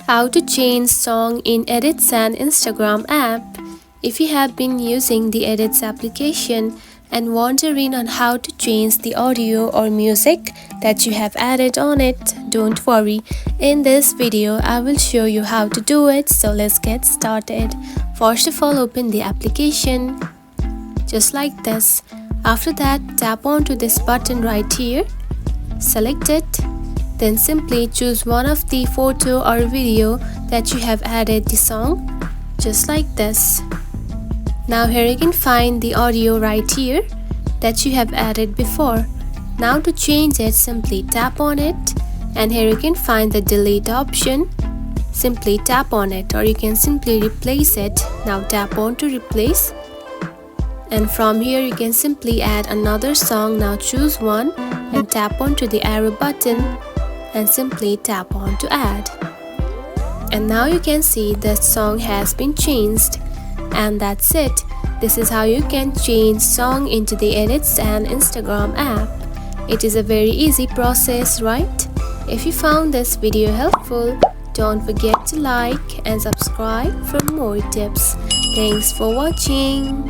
How to change song in Edits and Instagram app. If you have been using the Edits application and wondering on how to change the audio or music that you have added on it, don't worry. In this video, I will show you how to do it. So let's get started. First of all, open the application just like this. After that, tap onto this button right here. Select it. Then simply choose one of the photo or video that you have added the song, just like this. Now here you can find the audio right here that you have added before. Now to change it, simply tap on it, and here you can find the delete option. Simply tap on it, or you can simply replace it. Now tap on to replace, and from here you can simply add another song. Now choose one and tap onto the arrow button and simply tap on to add. And now you can see the song has been changed. And that's it. This is how you can change song into the Edits and Instagram app. It is a very easy process, right? If you found this video helpful, don't forget to like and subscribe for more tips. Thanks for watching.